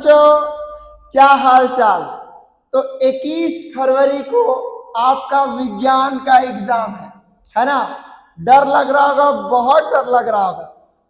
बच्चों, क्या हाल चाल। तो 21 फरवरी को आपका विज्ञान का एग्जाम है ना। डर लग रहा होगा, बहुत डर लग रहा होगा।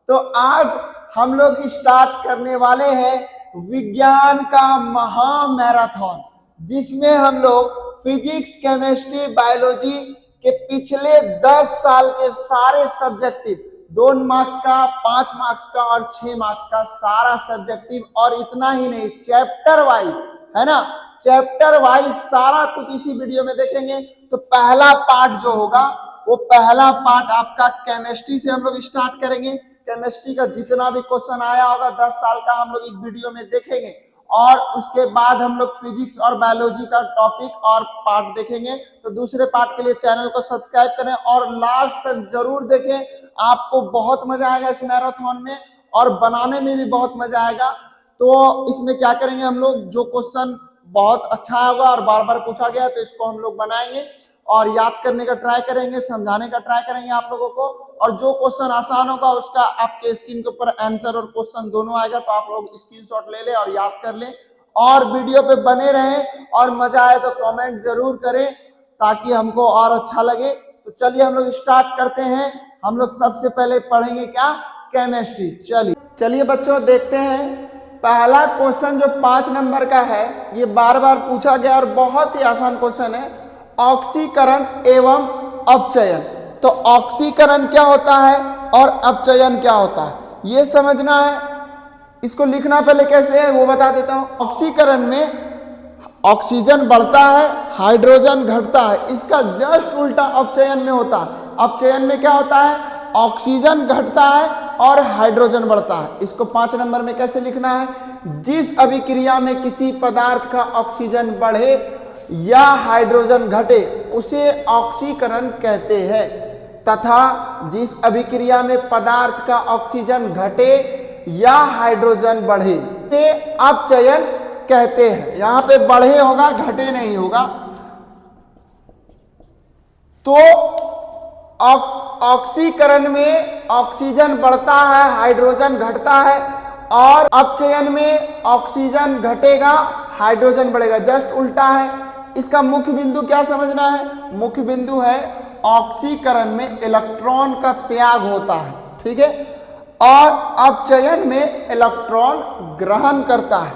तो आज हम लोग स्टार्ट करने वाले हैं विज्ञान का महा मैराथन, जिसमें हम लोग फिजिक्स, केमिस्ट्री, बायोलॉजी के पिछले 10 साल के सारे सब्जेक्टिव, 2 मार्क्स का, 5 मार्क्स का और 6 मार्क्स का सारा सब्जेक्टिव, और इतना ही नहीं, चैप्टर वाइज, है ना, चैप्टर वाइज सारा कुछ इसी वीडियो में देखेंगे। तो पहला पार्ट जो होगा वो पहला पार्ट आपका केमिस्ट्री से हम लोग स्टार्ट करेंगे। केमिस्ट्री का जितना भी क्वेश्चन आया होगा 10 साल का हम लोग इस वीडियो में देखेंगे, और उसके बाद हम लोग फिजिक्स और बायोलॉजी का टॉपिक और पार्ट देखेंगे। तो दूसरे पार्ट के लिए चैनल को सब्सक्राइब करें और लास्ट तक जरूर देखें, आपको बहुत मजा आएगा इस मैराथन में, और बनाने में भी बहुत मजा आएगा। तो इसमें क्या करेंगे हम लोग, जो क्वेश्चन बहुत अच्छा होगा और बार बार पूछा गया तो इसको हम लोग बनाएंगे और याद करने का ट्राई करेंगे, समझाने का ट्राई करेंगे आप लोगों को। और जो क्वेश्चन आसान होगा उसका आपके स्क्रीन के ऊपर आंसर और क्वेश्चन दोनों आएगा, तो आप लोग स्क्रीनशॉट ले ले और याद कर ले और वीडियो पे बने रहें, और मजा आए तो कमेंट जरूर करें ताकि हमको और अच्छा लगे। तो चलिए हम लोग स्टार्ट करते हैं। हम लोग सबसे पहले पढ़ेंगे क्या, केमिस्ट्री। चलिए बच्चों, देखते हैं पहला क्वेश्चन जो 5 नंबर का है, ये बार बार पूछा गया और बहुत ही आसान क्वेश्चन है। ऑक्सीकरण एवं अपचयन। तो ऑक्सीकरण क्या होता है और अपचयन क्या होता है, ये समझना है। इसको लिखना पहले कैसे है वो बता देता हूं। ऑक्सीकरण में ऑक्सीजन बढ़ता है, हाइड्रोजन घटता है। इसका जस्ट उल्टा अपचयन में होता है। अपचयन में क्या होता है, ऑक्सीजन घटता है और हाइड्रोजन बढ़ता है। इसको 5 नंबर में कैसे लिखना है, जिस अभिक्रिया में किसी पदार्थ का ऑक्सीजन बढ़े या हाइड्रोजन घटे उसे ऑक्सीकरण कहते हैं, तथा जिस अभिक्रिया में पदार्थ का ऑक्सीजन घटे या हाइड्रोजन बढ़े ते अपचयन कहते हैं। यहां पे बढ़े होगा, घटे नहीं होगा। तो ऑक्सीकरण में ऑक्सीजन बढ़ता है, हाइड्रोजन घटता है, और अपचयन में ऑक्सीजन घटेगा, हाइड्रोजन बढ़ेगा, जस्ट उल्टा है। इसका मुख्य बिंदु क्या समझना है, मुख्य बिंदु है ऑक्सीकरण में इलेक्ट्रॉन का त्याग होता है, ठीक है, और अपचयन में इलेक्ट्रॉन ग्रहण करता है।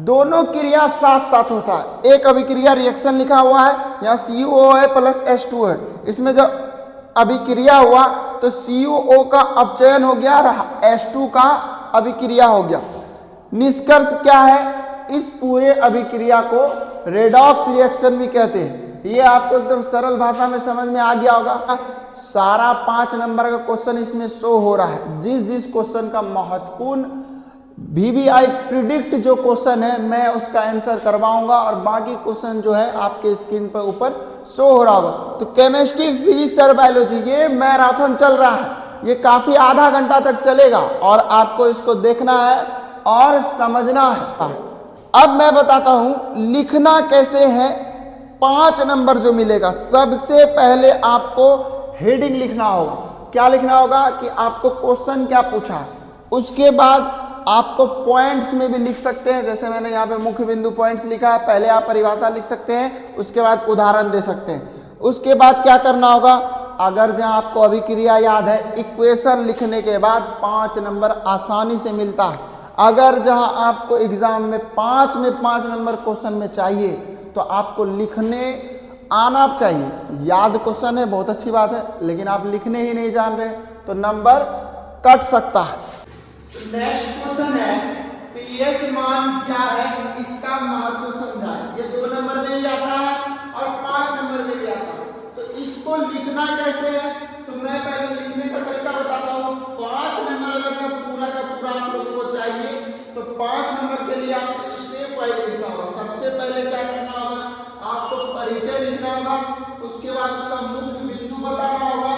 दोनों क्रिया साथ साथ होता है। एक अभिक्रिया रिएक्शन लिखा हुआ है, यहाँ CuO है प्लस H2 है। इसमें जब अभिक्रिया हुआ तो CuO का अपचयन हो गया और H2 का अभिक्रिया हो गया। निष्कर्ष क्या है, इस पूरे अभिक्रिया को रेडॉक्स रिएक्शन भी कहते हैं। ये आपको एकदम सरल भाषा में समझ में आ गया होगा। सारा 5 नंबर का क्वेश्चन इसमें शो हो रहा है। जिस जिस क्वेश्चन का महत्वपूर्ण VBI प्रिडिक्ट जो क्वेश्चन है मैं उसका आंसर करवाऊंगा, और बाकी क्वेश्चन जो है आपके स्क्रीन पर ऊपर शो हो रहा होगा। तो केमिस्ट्री, फिजिक्स और बायोलॉजी ये मैराथन चल रहा है, ये काफी आधा घंटा तक चलेगा और आपको इसको देखना है और समझना है। अब मैं बताता हूं लिखना कैसे है। 5 नंबर जो मिलेगा, सबसे पहले आपको हेडिंग लिखना होगा। क्या लिखना होगा कि आपको क्वेश्चन क्या पूछा, उसके बाद आपको पॉइंट्स में भी लिख सकते हैं, जैसे मैंने यहाँ पे मुख्य बिंदु पॉइंट्स लिखा है। पहले आप परिभाषा लिख सकते हैं, उसके बाद उदाहरण दे सकते हैं। उसके बाद क्या करना होगा, अगर जहाँ आपको अभिक्रिया याद है, इक्वेशन लिखने के बाद 5 नंबर आसानी से मिलता है। अगर जहाँ आपको एग्जाम में 5 नंबर क्वेश्चन में चाहिए तो आपको लिखने आना चाहिए। याद क्वेश्चन है, बहुत अच्छी बात है, लेकिन आप लिखने ही नहीं जान रहे तो नंबर कट सकता है। नेक्स्ट क्वेश्चन है पीएच मान क्या है, इसका महत्व समझाएं। ये 2 नंबर में भी आता है और 5 नंबर में भी आता है। तो इसको लिखना कैसे है, तो मैं पहले लिखने का तरीका बताता हूँ। 5 नंबर अगर पूरा का पूरा आप लोगों को चाहिए तो 5 नंबर के लिए आपको स्टेप वाइज लिखना होगा। सबसे पहले क्या करना होगा, आपको परिचय लिखना होगा, उसके बाद उसका मुख्य बिंदु बताना होगा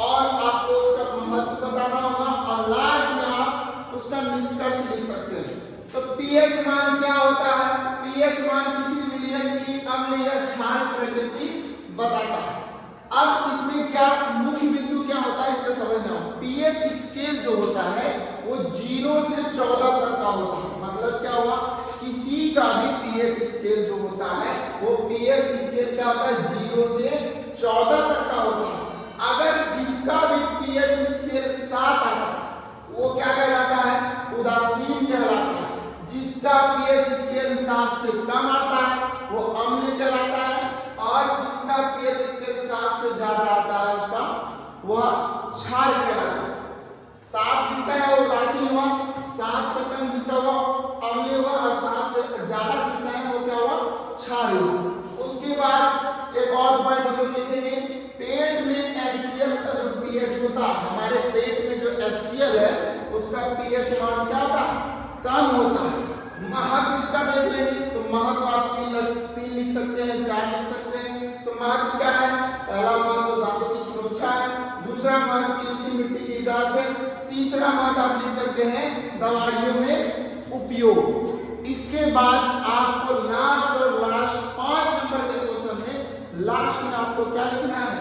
और आपको उसका महत्व बताना होगा, और लास्ट में आप उसका निष्कर्ष लिख सकते हैं। तो पीएच मान क्या होता है, पीएच मान किसी विलयन की अम्ल या क्षार प्रकृति बताता है। अब इसमें क्या मुख्य बिंदु क्या होता है इसका समझना। पीएच स्केल जो होता है वो 0 से 14 तक का होता है। मतलब क्या हुआ, किसी का भी पीएच स्केल जो होता है वो पीएच स्केल क्या होता है 0 से 14 तक का होता है। अगर जिसका भी पीएच स्केल 7 आता है वो क्या कहलाता है, उदासीन कहलाता है। जिसका पीएच स्केल 7 से कम आता है वो अम्ल कहलाता है, और जिसका पीएच स्केल 7 से ज्यादा आता है उसका वह क्षार कहलाता है। 7 जिसका है वो उदासीन हुआ, 7 से कम जिसका हुआ अम्ल हुआ, और 7 से ज्यादा जिसका है वो क्या हुआ, क्षार हुआ। उसके बाद एक और पॉइंट हम लोग लिखेंगे, पेट में HCl का जो पीएच होता है, हमारे पेट में जो HCl है उसका पीएच मान क्या होता है, कम होता है। महत्व इसका देख लेंगे तो महत्व आप 3 लिख सकते हैं, 4 लिख सकते हैं। तो महत्व क्या है, पहला महत्व दांतों की सुरक्षा है, दूसरा महत्व कृषि मिट्टी की जांच है, तीसरा महत्व आप लिख सकते हैं दवाइयों में उपयोग। इसके बाद आपको लास्ट 5 नंबर के क्वेश्चन में लास्ट में आपको क्या लिखना है,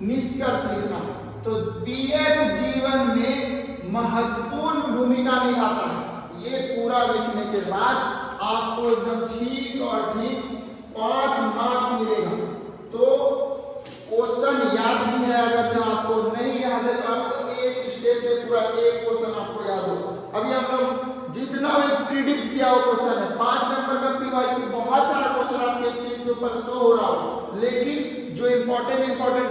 निष्कर्ष लिखना है। तो पीएच जीवन में महत्वपूर्ण भूमिका निभाता है। ये पूरा लिखने के बाद आपको एकदम ठीक और ठीक 5 मार्क्स मिलेगा। तो क्वेश्चन याद भी है, अगर जो आपको नहीं याद है तो आपको एक स्टेप में पूरा एक क्वेश्चन आपको याद हो। अभी हम लोग जितना भी प्रिडिक्ट किया हो क्वेश्चन है, 5 नंबर का पीवाईक्यू बहुत सारा क्वेश्चन आपके स्क्रीन के ऊपर शो हो रहा हो, लेकिन जो इंपॉर्टेंट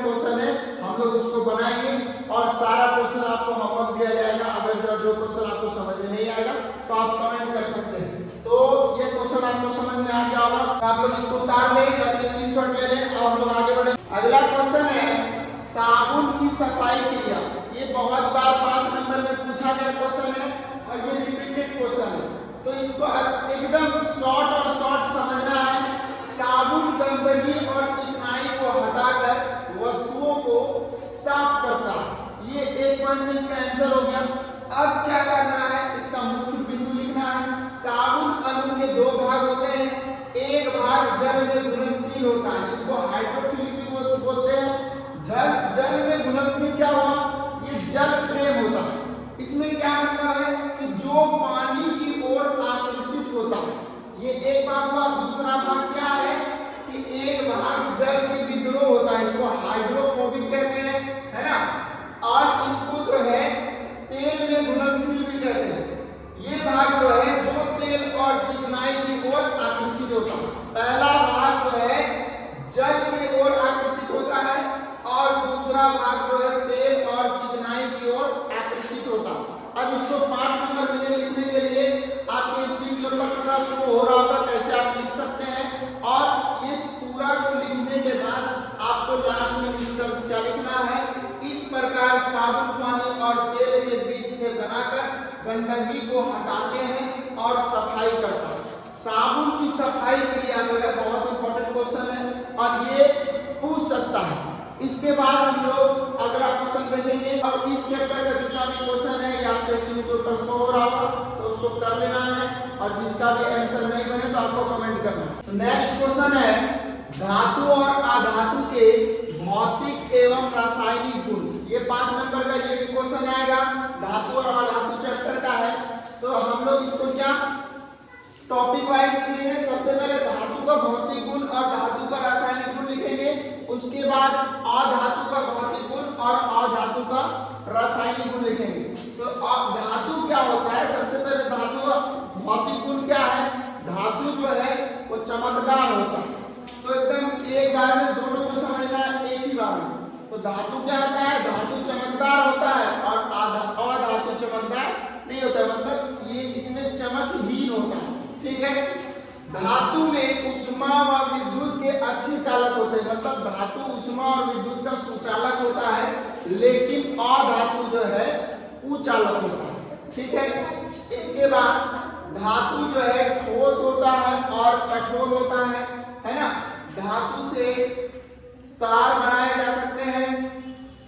क्वेश्चन है हम लोग उसको बनाएंगे और सारा क्वेश्चन आपको होमवर्क दिया जाएगा। अगर जो क्वेश्चन आपको समझ में नहीं आएगा तो आप कमेंट कर सकते हैं। तो ये क्वेश्चन आपको समझ में आ गया होगा, तो आप लोग इसको उतार लें या तो स्क्रीनशॉट ले लें। अब हम लोग आगे बढ़े। अगला क्वेश्चन है साबुन की सफाई क्रिया। ये बहुत बार 5 नंबर में पूछा गया क्वेश्चन है और ये रिपीटेड क्वेश्चन है, तो इसको एकदम शॉर्ट समझना है। साबुन गंदगी और चिकनाई को हटाकर वस्तुओं को साफ करता है। ये एक पॉइंट में इसका आंसर हो गया। अब क्या करना है, इसका मुख्य बिंदु लिखना है। साबुन अणु के 2 भाग होते हैं, एक भाग जल में घुलनशील होता है जिसको हाइड्रोफिलिक भी बोलते हैं। जल में घुलनशील क्या हुआ, ये जल प्रेम होता है। इसमें क्या मतलब है कि जो पानी की ओर आकर्षित होता है, ये एक भाग हुआ। दूसरा भाग क्या है कि एक भाग जल के विद्रोह होता है, इसको हाइड्रोफोबिक कहते हैं, है ना। और इसको जो है तेल में घुलनशील भी कहते हैं। ये भाग जो है जो तेल और चिकनाई की ओर आकर्षित होता है। पहला भाग जो है जल की ओर आकर्षित होता है और दूसरा भाग जो है तेल और चिकनाई की ओर आकर्षित होता है। अब इसको 5 नंबर में लिखने के लिए आपके स्क्रीन के ऊपर पूरा शो हो रहा होगा कैसे आप लिख सकते हैं। और इस पूरा को लिखने के बाद आपको लास्ट में निष्कर्ष क्या लिखना है, इस प्रकार साबुन पानी और तेल के बीच से बनाकर गंदगी को हटाते हैं और सफाई करता है। साबुन की सफाई क्रिया जो है बहुत इंपॉर्टेंट क्वेश्चन है और ये पूछ सकता है। इसके बाद हम लोग अगला क्वेश्चन देखेंगे। अब इस चैप्टर का जितना भी क्वेश्चन है ये आपके स्क्रीन के ऊपर शो हो रहा होगा, तो उसको कर लेना है और जिसका भी आंसर नहीं बने तो आपको कमेंट करना है। तो नेक्स्ट क्वेश्चन है धातु और अधातु के भौतिक एवं रासायनिक गुण। ये 5 नंबर का ये भी क्वेश्चन आएगा, धातु और अधातु चैप्टर का है। तो हम लोग इसको क्या टॉपिक वाइज लिखेंगे। सबसे पहले धातु का भौतिक गुण और धातु का रासायनिक गुण लिखेंगे, उसके बाद अधातु का भौतिक गुण और अधातु का रासायनिक गुण लिखेंगे। तो अब धातु क्या होता है, सबसे पहले धातु का भौतिक गुण क्या है। धातु जो है वो चमकदार होता है, तो एकदम एक बार में दोनों को समझना है एक ही बार में। तो धातु क्या होता है, धातु चमकदार होता है और अधातु चमकदार नहीं होता है, मतलब ये इसमें चमकहीन होता है, ठीक है। धातु में उष्मा व विद्युत के अच्छे चालक होते हैं, मतलब धातु उष्मा और विद्युत का सुचालक होता है, लेकिन अधातु जो है कुचालक होता है, ठीक है। इसके बाद धातु जो है ठोस होता है और कठोर होता है ना। धातु से तार बनाए जा सकते हैं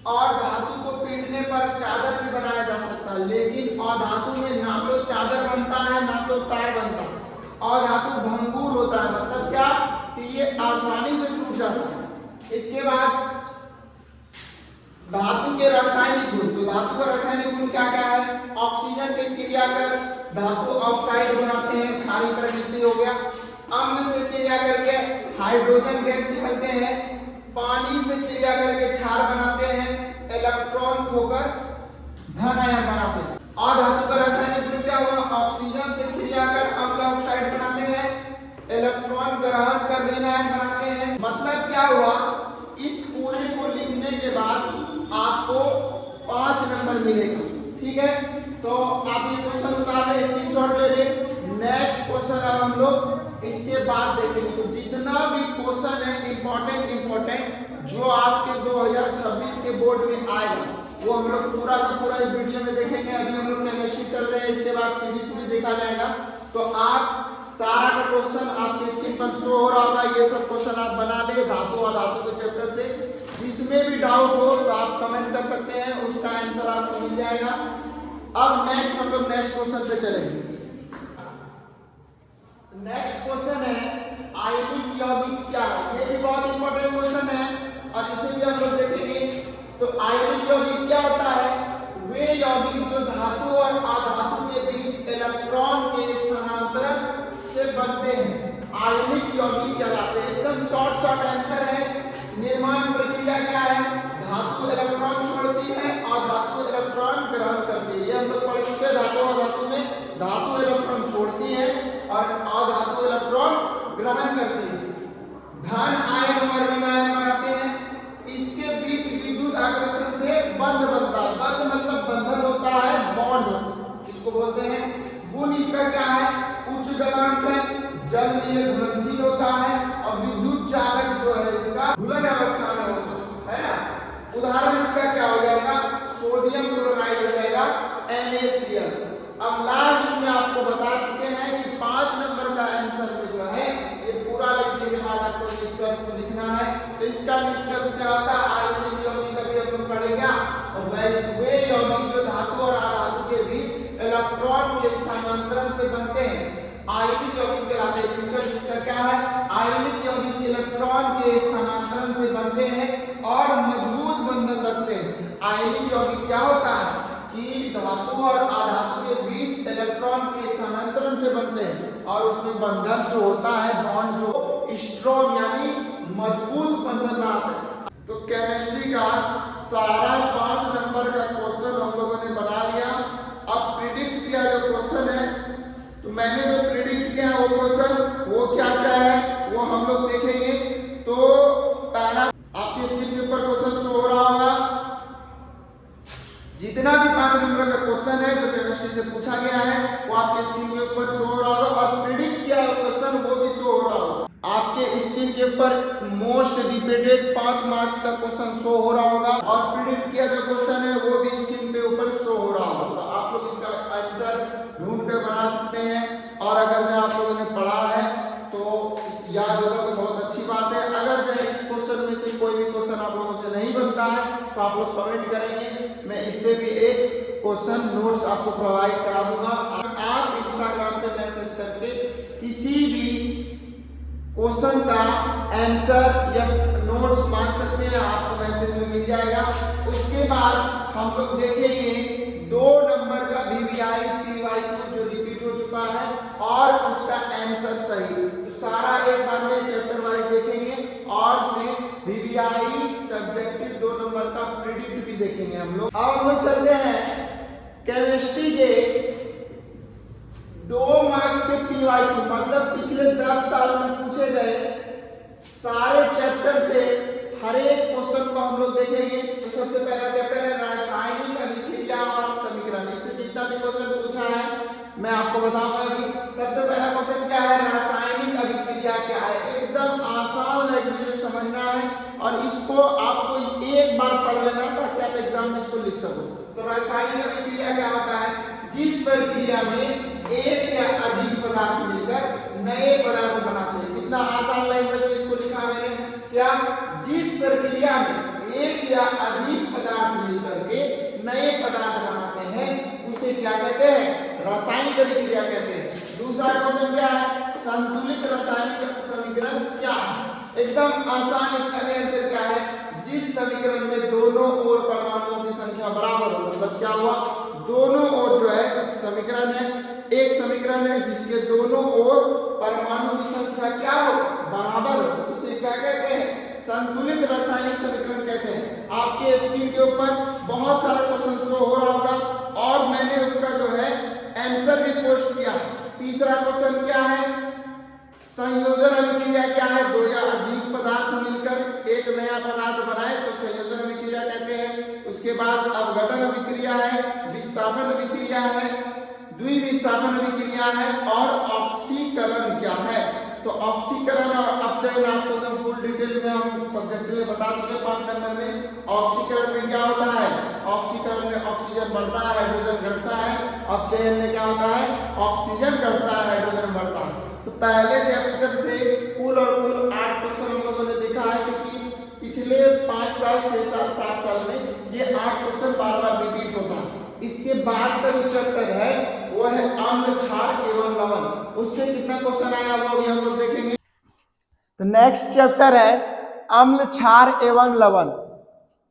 और धातु को पीटने पर चादर भी बनाया जा सकता है, लेकिन अधातु में ना तो चादर बनता है ना तो तार बनता है। अधातु भंगुर होता है, मतलब क्या कि ये आसानी से टूट जाता है। इसके बाद धातु के रासायनिक गुण, तो धातु का रासायनिक गुण क्या क्या है? ऑक्सीजन की क्रिया कर धातु ऑक्साइड बनाते हैं, क्षारीय प्रकृति हो गया। अम्ल से क्रिया करके हाइड्रोजन गैस निकलते हैं, पानी से क्रिया करके क्षार बनाते हैं, इलेक्ट्रॉन खोकर धन आयन बनाते हैं। और धातु का रासायनिक गुण क्या हुआ? ऑक्सीजन से क्रिया कर अम्ल ऑक्साइड बनाते हैं, इलेक्ट्रॉन ग्रहण कर ऋण आयन बनाते हैं। मतलब क्या हुआ? इस पूरे को लिखने के बाद आपको 5 नंबर मिलेगा, ठीक है? तो आप ये क्वेश्चन उतार ले, स्क्रीनशॉट ले ले। नेक्स्ट क्वेश्चन अब हम लोग इसके बाद देखेंगे। तो जितना भी क्वेश्चन है इंपॉर्टेंट जो आपके 2026 के बोर्ड में आएगा वो हम लोग पूरा का पूरा इस वीडियो में देखेंगे। अभी हम लोग केमिस्ट्री चल रहे हैं, इसके बाद फिजिक्स भी देखा जाएगा। तो आप सारा का क्वेश्चन आपके स्क्रीन पर शो हो रहा होगा, ये सब क्वेश्चन आप बना ले धातु और धातु के चैप्टर से। जिसमें भी डाउट हो तो आप कमेंट कर सकते हैं, उसका आंसर आपको मिल जाएगा। अब नेक्स्ट हम लोग नेक्स्ट क्वेश्चन पे चलेंगे। नेक्स्ट क्वेश्चन है आयनिक यौगिक क्या है? ये भी बहुत इंपॉर्टेंट क्वेश्चन है और इसे भी हम लोग देखेंगे। तो आयनिक यौगिक क्या होता है? वे यौगिक जो धातु और अधातु के बीच इलेक्ट्रॉन के स्थानांतरण से बनते हैं, आयनिक यौगिक कहलाते हैं। एकदम शॉर्ट आंसर है। निर्माण प्रक्रिया क्या है? धातु इलेक्ट्रॉन छोड़ती है और धातु इलेक्ट्रॉन ग्रहण करती है। ये हम लोग पढ़ चुके हैं। धातु और धातु में धातु इलेक्ट्रॉन छोड़ती है और अधातु इलेक्ट्रॉन ग्रहण करती है। धन आयन और ऋण आयन बनाते हैं। इसके बीच विद्युत आकर्षण से बंध बनता है। बंध मतलब बंधन होता है, बॉन्ड इसको बोलते हैं। गुण इसका क्या है? उच्च गलनांक है, जलीय घुलनशील होता है और विद्युत चालक जो है इसका घुलन अवस्था में होता है ना। उदाहरण इसका क्या हो जाएगा? सोडियम क्लोराइड हो जाएगा, NaCl। अब लास्ट में आपको बता चुके हैं कि 5 नंबर का आंसर में जो है ये पूरा लिखने के बाद आपको निष्कर्ष लिखना है। तो इसका निष्कर्ष क्या होता है? आयनिक यौगिक अभी हम लोग पढ़ेंगे और वे यौगिक जो धातु और अधातु के बीच इलेक्ट्रॉन के स्थानांतरण से बनते हैं आयनिक यौगिक कहलाते हैं। इसका क्या है? आयनिक यौगिक इलेक्ट्रॉन के स्थानांतरण से बनते हैं और मजबूत बंधन रखते हैं। आयनिक यौगिक क्या होता है कि धातु और अधातु के बीच इलेक्ट्रॉन के स्थानांतरण से बनते हैं और उसमें बंधन जो होता है, बॉन्ड जो स्ट्रॉन्ग यानी मजबूत बंधन बनाते हैं। तो केमिस्ट्री का सारा 5 नंबर का क्वेश्चन हम लोगों ने बना लिया। अब प्रिडिक्ट किया जो क्वेश्चन है, तो मैंने जो प्रिडिक्ट किया वो क्वेश्चन वो क्या क्या है वो हम लोग देखेंगे। तो पहला आपके स्क्रीन के ऊपर क्वेश्चन शो हो रहा होगा। जितना भी 5 नंबर का क्वेश्चन है जो केमिस्ट्री से पूछा गया है वो आपके स्क्रीन के ऊपर शो हो रहा होगा और प्रिडिक्ट किया क्वेश्चन वो भी शो हो रहा होगा। आपके स्क्रीन के ऊपर मोस्ट रिपीटेड 5 मार्क्स का क्वेश्चन शो हो रहा होगा और प्रिडिक्ट किया जो क्वेश्चन है वो भी स्क्रीन पे ऊपर शो हो रहा होगा। तो आप लोग इसका आंसर ढूंढ कर बना सकते हैं और अगर जो आप लोगों ने पढ़ा है तो याद होगा तो बहुत अच्छी बात है। अगर जो इस क्वेश्चन में से कोई भी क्वेश्चन आप लोगों से नहीं बनता है तो आप लोग कमेंट करेंगे, मैं इस पे भी एक क्वेश्चन नोट्स आपको प्रोवाइड करा दूंगा। आप इंस्टाग्राम पे मैसेज करके किसी भी क्वेश्चन का आंसर या नोट्स मांग सकते हैं, आपको मैसेज में मिल जाएगा। उसके बाद हम लोग देखेंगे 2 नंबर का VVI PYQ जो रिपीट हो चुका है और उसका आंसर सही। तो सारा एक बार में चैप्टर वाइज देखेंगे और फिर VVI सब्जेक्टिव 2 नंबर का प्रिडिक्ट भी देखेंगे हम लोग। अब हम लोग चलते हैं केमिस्ट्री के 2 मार्क्स के PYQ, मतलब पिछले 10 साल में पूछे गए सारे चैप्टर से हर एक क्वेश्चन को हम लोग देखेंगे। तो सबसे पहला चैप्टर है रासायनिक अभिक्रिया और समीकरण। इससे जितना भी क्वेश्चन पूछा है मैं आपको बताऊंगा। अभी सबसे पहला क्वेश्चन क्या है? रासायनिक अभिक्रिया क्या है? एकदम आसान लैंग्वेज में समझना है और इसको आपको एक बार पढ़ लेना ताकि आप एग्जाम में इसको लिख सको। तो रासायनिक अभिक्रिया क्या होता है? जिस प्रक्रिया में एक या अधिक पदार्थ मिलकर नए पदार्थ बनाते हैं। कितना आसान लैंग्वेज में इसको लिखा मैंने। क्या? जिस प्रक्रिया में एक या अधिक पदार्थ मिलकर के नए पदार्थ बनाते हैं उसे क्या कहते हैं? रासायनिक अभिक्रिया कहते हैं। दूसरा क्वेश्चन क्या है? संतुलित रासायनिक समीकरण क्या है? एकदम आसान। इसका भी आंसर क्या है? जिस समीकरण में दोनों ओर परमाणुओं की संख्या बराबर हो, मतलब क्या हुआ, दोनों ओर जो है समीकरण है, एक समीकरण है जिसके दोनों ओर परमाणु की संख्या क्या हो, बराबर हो, उसे क्या कहते हैं, संतुलित रासायनिक समीकरण कहते हैं। आपके स्क्रीन के ऊपर बहुत सारे क्वेश्चन शो हो रहा होगा और मैंने उसका जो है आंसर भी पोस्ट किया। तीसरा क्वेश्चन क्या है, संयोजन अभिक्रिया क्या है, दो या अधिक पदार्थ मिलकर एक नया पदार्थ बनाए तो संयोजन अभिक्रिया कहते हैं। उसके बाद अपघटन अभिक्रिया है, विस्थापन अभिक्रिया है, द्विविस्थापन अभिक्रिया है और ऑक्सीकरण क्या है। तो ऑक्सीकरण और अपचयन आपको एकदम फुल डिटेल में हम सब्जेक्ट में बता चुके 5 नंबर में। ऑक्सीकरण में क्या होता है, ऑक्सीकरण में ऑक्सीजन बढ़ता है, हाइड्रोजन घटता है। अपचयन में क्या होता है, ऑक्सीजन घटता है, हाइड्रोजन बढ़ता है। तो पहले चैप्टर से कुल 8 क्वेश्चन हम लोगों ने देखा है, क्योंकि पिछले 5 साल 6 साल 7 साल में ये 8 क्वेश्चन बार बार रिपीट होता है। इसके बाद का जो चैप्टर है वो है अम्ल, क्षार एवं लवण। उससे कितना क्वेश्चन आया वो अभी हम लोग देखेंगे। तो नेक्स्ट चैप्टर है अम्ल, क्षार एवं लवण।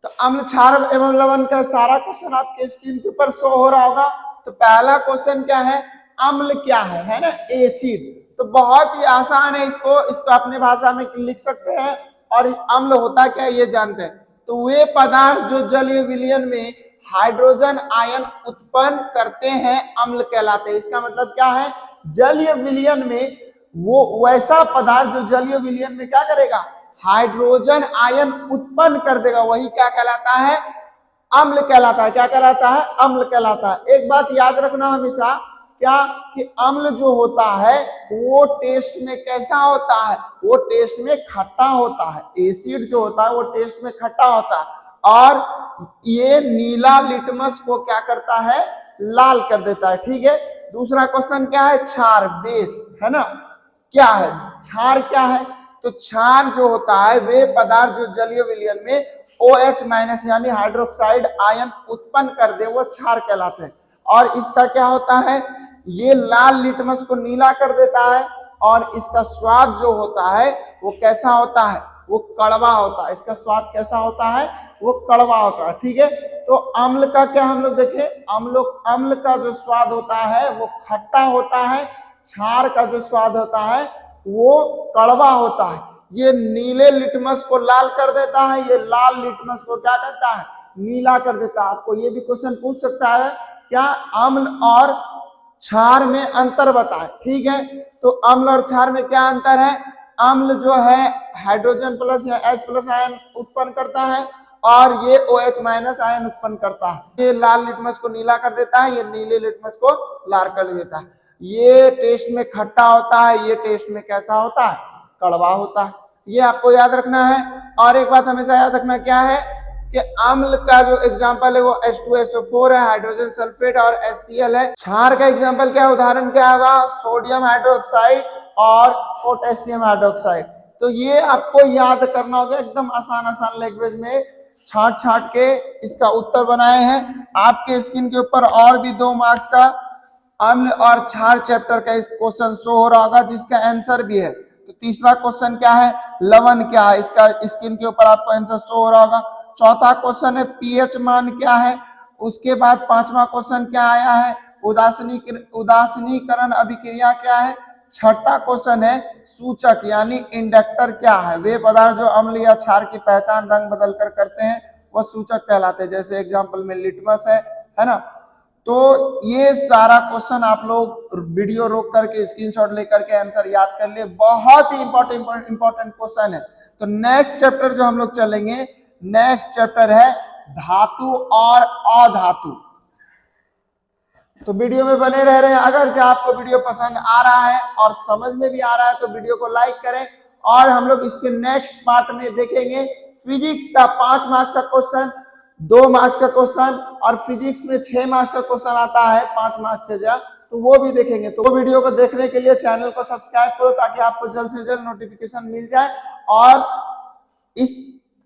तो अम्ल, क्षार एवं लवण का सारा क्वेश्चन आपके स्क्रीन के ऊपर शो हो रहा होगा। तो पहला क्वेश्चन क्या है, अम्ल क्या है ना, एसिड। तो बहुत ही आसान है, इसको अपने भाषा में लिख सकते हैं। और अम्ल होता क्या है ये जानते हैं। तो वे पदार्थ जो जलीय विलयन में हाइड्रोजन आयन उत्पन्न करते हैं अम्ल कहलाते हैं। इसका मतलब क्या है, जलीय विलयन में वो वैसा पदार्थ जो जलीय विलयन में क्या करेगा, हाइड्रोजन आयन उत्पन्न कर देगा, वही क्या कहलाता है, अम्ल कहलाता है। क्या कहलाता है, अम्ल कहलाता है। एक बात याद रखना हमेशा, क्या कि अम्ल जो होता है वो टेस्ट में कैसा होता है, वो टेस्ट में खट्टा होता है। एसिड जो होता है वो टेस्ट में खट्टा होता है और ये नीला लिटमस को क्या करता है, लाल कर देता है। ठीक है। दूसरा क्वेश्चन क्या है, क्षार, बेस है ना, क्या है क्षार, क्या है, तो क्षार जो होता है वे पदार्थ जो जलीय विलयन में OH- यानी हाइड्रोक्साइड आयन उत्पन्न कर दे वो क्षार कहलाते हैं। और इसका क्या होता है, ये लाल लिटमस को नीला कर देता है और इसका स्वाद जो होता है वो कैसा होता है, वो कड़वा होता है। इसका स्वाद कैसा होता है, वो कड़वा होता है। ठीक है। तो अम्ल का क्या हम लोग देखें, अम्ल का जो स्वाद होता है वो खट्टा होता है, क्षार का जो स्वाद होता है वो कड़वा होता है। ये नीले लिटमस को लाल कर देता है, ये लाल लिटमस को क्या करता है, नीला कर देता है। आपको ये भी क्वेश्चन पूछ सकता है, क्या अम्ल और क्षार में अंतर बताएं। ठीक है। तो अम्ल और क्षार में क्या अंतर है, अम्ल जो है हाइड्रोजन प्लस या H+ आयन उत्पन्न करता है और ये OH- आयन उत्पन्न करता है। ये लाल लिटमस को नीला कर देता है, ये नीले लिटमस को लाल कर देता है। ये टेस्ट में खट्टा होता है, ये टेस्ट में कैसा होता है, कड़वा होता है। ये आपको याद रखना है। और एक बात हमेशा याद रखना क्या है कि अम्ल का जो एग्जांपल है वो H2SO4 है, हाइड्रोजन सल्फेट और HCl है। क्षार का एग्जांपल क्या, उदाहरण क्या होगा, सोडियम हाइड्रोक्साइड और पोटेशियम हाइड्रोक्साइड। तो ये आपको याद करना होगा, एकदम आसान लैंग्वेज में छाट के इसका उत्तर बनाए हैं। आपके स्क्रीन के ऊपर और भी 2 मार्क्स का अम्ल और क्षार चैप्टर का इस क्वेश्चन शो हो रहा होगा जिसका आंसर भी है। तो तीसरा क्वेश्चन क्या है, लवण क्या है, इसका स्क्रीन के ऊपर आपको आंसर शो हो रहा होगा। चौथा क्वेश्चन है पीएच मान क्या है। उसके बाद 5वां क्वेश्चन क्या आया है, उदासीनीकरण अभिक्रिया क्या है। छठा क्वेश्चन है सूचक यानी इंडक्टर क्या है। वे पदार्थ जो अम्ल या क्षार की पहचान रंग बदल कर करते हैं वह सूचक कहलाते हैं, जैसे एग्जाम्पल में लिटमस है ना। तो ये सारा क्वेश्चन आप लोग वीडियो रोक करके स्क्रीनशॉट लेकर के आंसर याद कर लिए, बहुत ही इंपॉर्टेंट क्वेश्चन है। तो नेक्स्ट चैप्टर जो हम लोग चलेंगे, नेक्स्ट चैप्टर है धातु और अधातु। तो वीडियो में बने रह रहे हैं। अगर जो आपको वीडियो पसंद आ रहा है और समझ में भी आ रहा है तो वीडियो को लाइक करें। और हम लोग इसके नेक्स्ट पार्ट में देखेंगे फिजिक्स का 5 मार्क्स का क्वेश्चन, 2 मार्क्स का क्वेश्चन और फिजिक्स में 6 मार्क्स का क्वेश्चन आता है 5 मार्क्स से ज्यादा, तो वो भी देखेंगे। तो वो वीडियो को देखने के लिए चैनल को सब्सक्राइब करो ताकि आपको जल्द से जल्द नोटिफिकेशन मिल जाए। और इस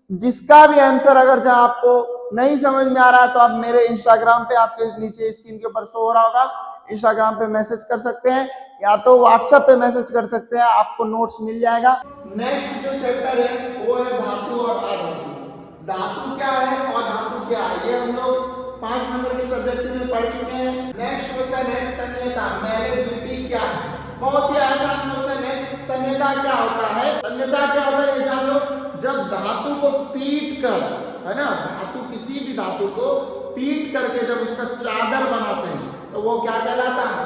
जिसका भी आंसर अगर जहां आपको नहीं समझ में आ रहा है तो आप मेरे इंस्टाग्राम पे, आपके नीचे स्क्रीन के ऊपर शो हो रहा होगा, इंस्टाग्राम पे मैसेज कर सकते हैं या तो व्हाट्सएप पे मैसेज कर सकते हैं, आपको नोट्स मिल जाएगा। नेक्स्ट जो चैप्टर है वो है धातु और अधातु। धातु क्या है और धातु क्या है, ये हम लोग 5 नंबर के सब्जेक्ट में पढ़ चुके हैं। नेक्स्ट क्वेश्चन है तन्यता, मैलेबिलिटी क्या है। बहुत ही आसान क्वेश्चन है। तन्यता क्या होता है, तन्यता क्या होता है ये जान लो। जब धातु को पीट कर, है ना, धातु किसी भी धातु को पीट करके जब उसका चादर बनाते हैं तो वो क्या कहलाता है,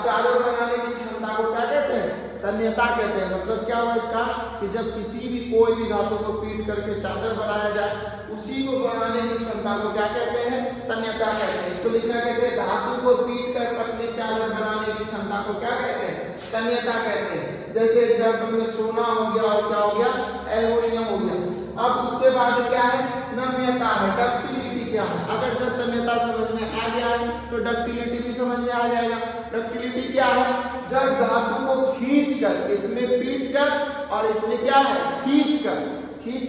चादर बनाने की क्षमता को क्या कहते हैं, तन्यता कहते हैं। मतलब क्या हुआ इसका कि जब किसी भी कोई भी धातु को पीट करके चादर बनाया जाए उसी को बनाने की क्षमता को क्या कहते हैं, तन्यता कहते हैं। इसको लिखना कैसे, धातु को पीट कर पतली चादर बनाने की क्षमता को क्या कहते हैं, तन्यता कहते हैं। जैसे एग्जाम्पल में सोना हो गया और क्या हो गया, एल्युमिनियम हो गया। अब उसके बाद क्या है, नम्यता है, डक्टिलिटी क्या है। अगर जब तन्यता समझ में आ गया है तो डक्टिलिटी भी समझ में आ जाएगा। डक्टिलिटी क्या है, जब धातु को खींच कर, इसमें पीट कर और इसमें क्या है खींच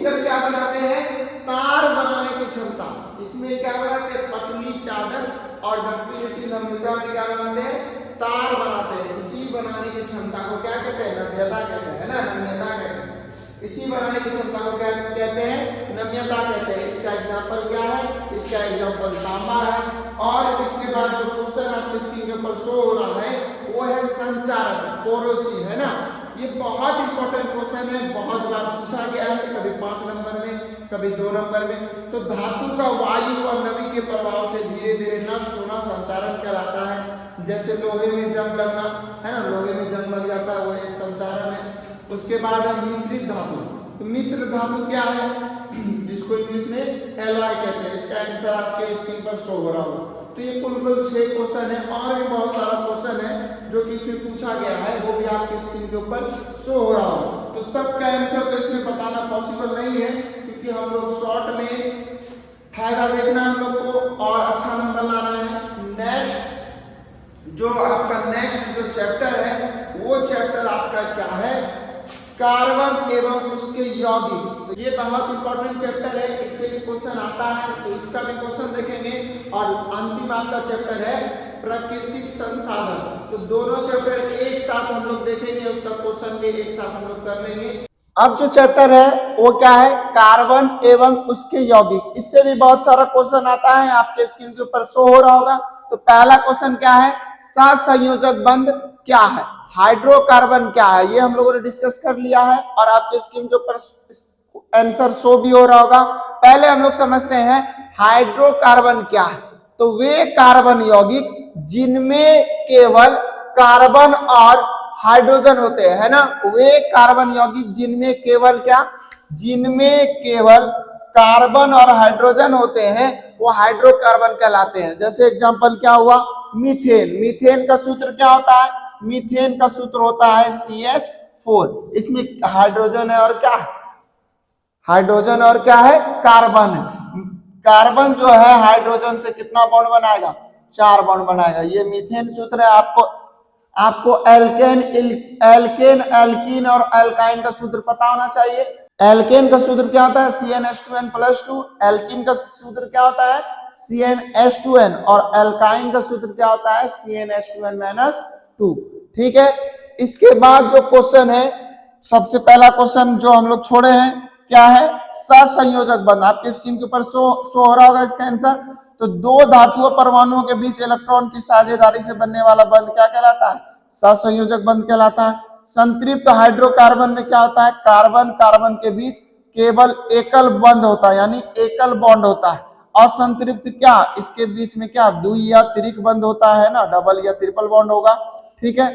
कर क्या बनाते हैं, तार बनाने की क्षमता। इसमें क्या बनाते हैं, पतली चादर, और डक्टिलिटी नम्यता में क्या बनाते हैं, तार बनाते हैं। इसी बनाने की क्षमता को क्या कहते हैं, नम्यता कहते हैं, है ना, नम्यता कहते हैं। इसी बनाने की क्षमता को क्या कहते हैं, नम्यता कहते हैं। इसका एग्जांपल क्या है, इसका एग्जांपल तांबा है। और इसके बाद जो क्वेश्चन आपके स्क्रीन के ऊपर शो हो रहा है वो है संचारण, कोरोसिव, है ना। ये बहुत इंपॉर्टेंट क्वेश्चन है, बहुत बार पूछा गया है, कभी 5 नंबर में, कभी 2 नंबर में। तो धातु का वायु और नमी के प्रभाव से धीरे धीरे नष्ट होना संचारण कहलाता है। जैसे लोहे में जंग लगना, है ना, लोहे में जंग लग जाता है, वो एक संचारण है। उसके बाद है मिश्रित धातु। तो मिश्र धातु क्या है, जिसको इंग्लिश में एलॉय कहते हैं। इसका आंसर आपके स्क्रीन पर शो हो रहा होगा। तो ये कुल 6 क्वेश्चन है, और भी बहुत सारा क्वेश्चन है जो कि इसमें पूछा गया है, वो भी आपके स्क्रीन के ऊपर शो हो रहा होगा। तो सबका आंसर तो इसमें बताना पॉसिबल नहीं है, क्योंकि हम लोग शॉर्ट में फायदा देखना है हम लोग को और अच्छा नंबर लाना है। नेक्स्ट जो आपका नेक्स्ट जो चैप्टर है वो चैप्टर आपका क्या है, कार्बन एवं उसके यौगिक। तो ये बहुत इंपॉर्टेंट चैप्टर है, इससे भी क्वेश्चन आता है, तो इसका भी क्वेश्चन देखेंगे। और अंतिम आपका चैप्टर है प्राकृतिक संसाधन। तो दोनों चैप्टर एक साथ हम लोग देखेंगे, उसका क्वेश्चन भी एक साथ हम लोग कर लेंगे। अब जो चैप्टर है वो क्या है, कार्बन एवं उसके यौगिक। इससे भी बहुत सारा क्वेश्चन आता है, आपके स्क्रीन के ऊपर शो हो रहा होगा। तो पहला क्वेश्चन क्या है, सहसंयोजक बंध क्या है, हाइड्रोकार्बन क्या है, ये हम लोगों ने डिस्कस कर लिया है और आपके स्क्रीन के ऊपर आंसर शो भी हो रहा होगा। पहले हम लोग समझते हैं हाइड्रोकार्बन क्या है। तो वे कार्बन यौगिक जिनमें केवल कार्बन और हाइड्रोजन होते हैं, है ना, वे कार्बन यौगिक जिनमें केवल क्या, जिनमें केवल कार्बन और हाइड्रोजन होते हैं, वो हाइड्रोकार्बन कहलाते हैं। जैसे एग्जांपल क्या हुआ, मीथेन। मीथेन का सूत्र क्या होता है, मीथेन का सूत्र होता है CH4। इसमें हाइड्रोजन है और क्या, हाइड्रोजन और क्या है, कार्बन है। कार्बन जो है हाइड्रोजन से कितना बॉन्ड बनाएगा, 4 बॉन्ड बनाएगा। ये मीथेन सूत्र है। आपको एल्केन, एल्कीन और एल्काइन का सूत्र पता होना चाहिए। एल्केन का सूत्र क्या होता है, CnH2n+2। एल्कीन का सूत्र क्या होता है, CnH2n। और एल्काइन का सूत्र क्या होता है, CnH2n-2। ठीक है। इसके बाद जो क्वेश्चन है, सबसे पहला क्वेश्चन जो हम लोग छोड़े हैं क्या है, सहसंयोजक बंध। आपके स्क्रीन के ऊपर शो हो रहा होगा इसका आंसर। तो दो धातुओं परमाणुओं के बीच इलेक्ट्रॉन की साझेदारी से बनने वाला बंध क्या कहलाता है, सहसंयोजक बंध कहलाता है। संतृप्त हाइड्रोकार्बन में क्या होता है, कार्बन कार्बन के बीच केवल एकल बंध होता है, यानी एकल बॉन्ड होता है। असंतृप्त क्या, इसके बीच में क्या द्वि या त्रिक बंध होता है ना, डबल या ट्रिपल बॉन्ड होगा। ठीक है।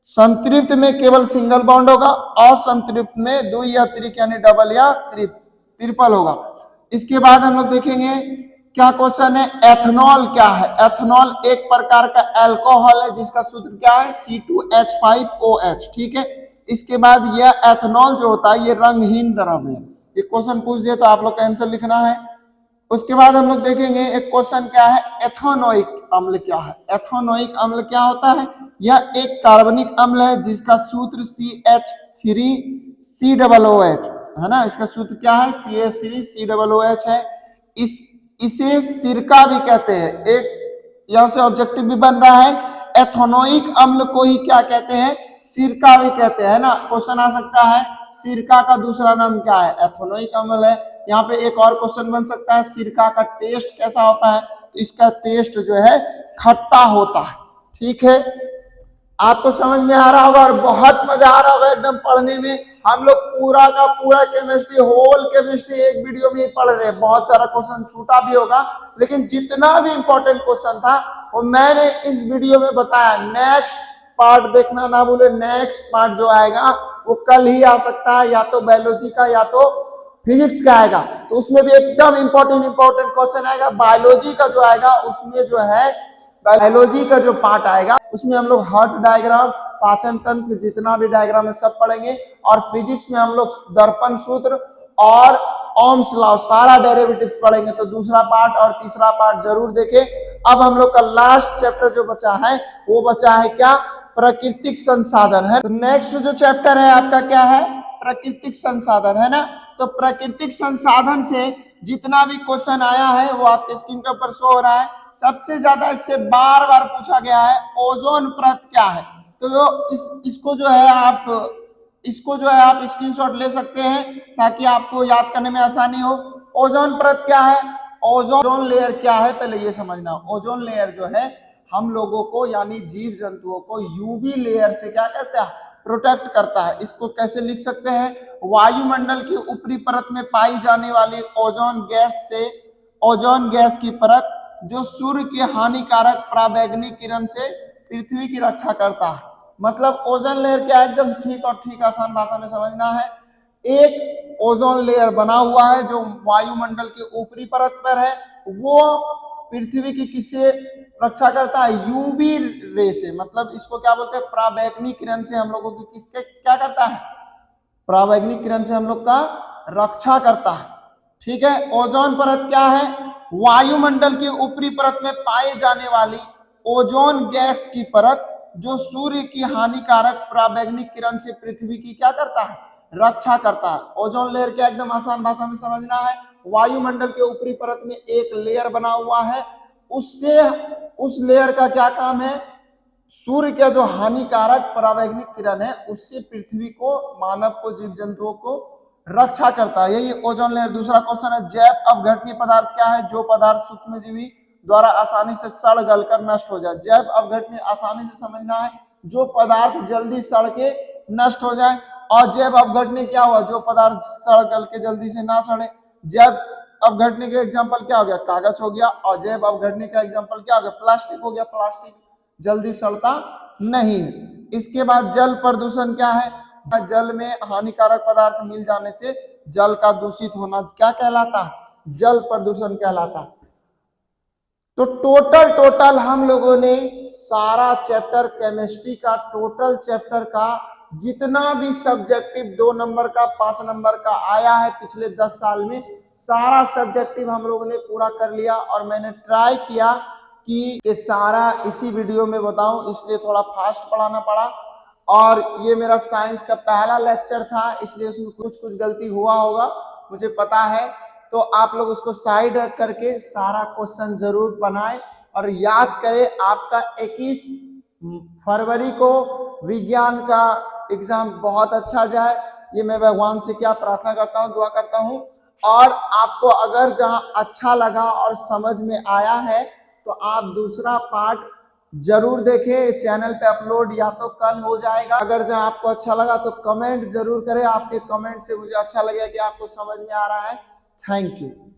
संतृप्त में केवल सिंगल बॉन्ड होगा, असंतृप्त में द्वि या त्रिक यानी डबल या ट्रिपल होगा। इसके बाद हम लोग देखेंगे क्या क्वेश्चन है, एथेनॉल क्या है। एथेनॉल एक प्रकार का अल्कोहल है जिसका सूत्र क्या है, C2H5OH। ठीक है। इसके बाद यह एथेनॉल जो होता है ये रंगहीन द्रव्य है। ये क्वेश्चन पूछ दिए तो आप लोग का आंसर लिखना है। उसके बाद हम लोग देखेंगे एक क्वेश्चन क्या है, एथेनोइक अम्ल क्या है। एथेनोइक अम्ल क्या होता है, यह एक कार्बनिक अम्ल है जिसका सूत्र CH3COOH है ना। इसका सूत्र क्या है, CH3COOH है। इसे सिरका भी कहते हैं। एक यहां से ऑब्जेक्टिव भी बन रहा है, एथेनोइक अम्ल को ही क्या कहते हैं, सिरका भी कहते हैं ना। क्वेश्चन आ सकता है सिरका का दूसरा नाम क्या है, एथेनोइक अम्ल है। यहाँ पे एक और क्वेश्चन बन सकता है सिरका का टेस्ट कैसा होता है, तो इसका टेस्ट जो है खट्टा होता है। ठीक है, आपको समझ में आ रहा होगा और बहुत मजा आ रहा होगा एकदम पढ़ने में। हम लोग पूरा का पूरा केमिस्ट्री, होल केमिस्ट्री एक वीडियो में ही पढ़ रहे हैं। बहुत सारा क्वेश्चन छूटा भी होगा, लेकिन जितना भी इंपॉर्टेंट क्वेश्चन था वो मैंने इस वीडियो में बताया। नेक्स्ट पार्ट देखना ना भूले, नेक्स्ट पार्ट जो आएगा वो कल ही आ सकता है, या तो बायोलॉजी का या तो फिजिक्स का आएगा। तो उसमें भी एकदम इंपॉर्टेंट क्वेश्चन आएगा। बायोलॉजी का जो आएगा उसमें जो है, बायोलॉजी का जो पार्ट आएगा उसमें हम लोग हार्ट डायग्राम, पाचन तंत्र, जितना भी डायग्राम है सब पढ़ेंगे। और फिजिक्स में हम लोग दर्पण सूत्र और ओम्स लॉ सारा डेरिवेटिव्स पढ़ेंगे। तो दूसरा पार्ट और तीसरा पार्ट जरूर देखें। अब हम लोग का लास्ट चैप्टर जो बचा है वो बचा है क्या, प्राकृतिक संसाधन है। तो नेक्स्ट जो चैप्टर है आपका क्या है, प्राकृतिक संसाधन है ना। तो प्राकृतिक संसाधन से जितना भी क्वेश्चन आया है वो आपके स्क्रीन के ऊपर शो हो रहा है। सबसे ज्यादा इससे बार बार पूछा गया है ओजोन परत क्या है। तो इसको जो है आप स्क्रीनशॉट ले सकते हैं ताकि आपको याद करने में आसानी हो। ओजोन परत क्या है, ओजोन लेयर क्या है, पहले ये समझना। ओजोन लेयर जो है हम लोगों को यानी जीव जंतुओं को यूवी लेयर से क्या करता है, प्रोटेक्ट करता है। इसको कैसे लिख सकते हैं, वायुमंडल की ऊपरी परत में पाई जाने वाली ओजोन गैस की परत जो सूर्य के हानिकारक पराबैंगनी किरण से पृथ्वी की रक्षा करता है। मतलब ओजोन लेयर क्या है, एकदम ठीक आसान भाषा में समझना है। एक ओजोन लेयर बना हुआ है जो वायुमंडल के ऊपरी परत पर है, वो पृथ्वी की किससे रक्षा करता है, यूवी रे से। मतलब इसको क्या बोलते हैं, पराबैंगनी किरण से हम लोगों की किसके क्या करता है, पराबैंगनी किरण से हम लोग का रक्षा करता है। ठीक है, ओजोन परत क्या है, वायुमंडल की ऊपरी परत में पाए जाने वाली ओजोन गैस की परत जो सूर्य की हानिकारक पराबैंगनी किरण से पृथ्वी की क्या करता है, रक्षा करता है। ओजोन लेयर क्या, एकदम आसान भाषा में समझना है। वायुमंडल के ऊपरी परत में एक लेयर बना हुआ है, उससे उस लेयर का क्या काम है, सूर्य का जो हानिकारक पराबैंगनी किरण है उससे पृथ्वी को, मानव को, जीव जंतुओं को रक्षा करता है। यही ओजोन लेयर। दूसरा क्वेश्चन है जैव अपघटनीय पदार्थ क्या है, जो पदार्थ सूक्ष्मजीवी द्वारा आसानी से सड़ गलकर नष्ट हो जाए। जैव अपघटनीय आसानी से समझना है, जो पदार्थ जल्दी सड़ के नष्ट हो जाए। और जैव अपघटनीय क्या हुआ, जो पदार्थ सड़ गल के जल्दी से ना सड़े। जैव अपघटनीय के एग्जाम्पल क्या हो गया, कागज हो गया। और जैव अपघटनीय का एग्जाम्पल क्या हो गया, प्लास्टिक हो गया। प्लास्टिक जल्दी सड़ता नहीं। इसके बाद जल प्रदूषण क्या है, जल में हानिकारक पदार्थ मिल जाने से जल का दूषित होना क्या कहलाता है, जल प्रदूषण कहलाता। तो टोटल हम लोगों ने सारा चैप्टर, केमिस्ट्री का टोटल चैप्टर का जितना भी सब्जेक्टिव 2 नंबर का 5 नंबर का आया है पिछले 10 साल में, सारा सब्जेक्टिव हम लोगों ने पूरा कर लिया। और मैंने ट्राई किया कि सारा इसी वीडियो में बताऊं, इसलिए थोड़ा फास्ट पढ़ाना पड़ा। और ये मेरा साइंस का पहला लेक्चर था, इसलिए उसमें कुछ गलती हुआ होगा, मुझे पता है। तो आप लोग उसको साइड रख करके सारा क्वेश्चन जरूर बनाएं और याद करें। आपका 21 फरवरी को विज्ञान का एग्जाम बहुत अच्छा जाए, ये मैं भगवान से क्या प्रार्थना करता हूँ, दुआ करता हूँ। और आपको अगर जहां अच्छा लगा और समझ में आया है तो आप दूसरा पार्ट जरूर देखें, चैनल पे अपलोड या तो कल हो जाएगा। अगर जहां आपको अच्छा लगा तो कमेंट जरूर करें, आपके कमेंट से मुझे अच्छा लगेगा कि आपको समझ में आ रहा है। Thank you.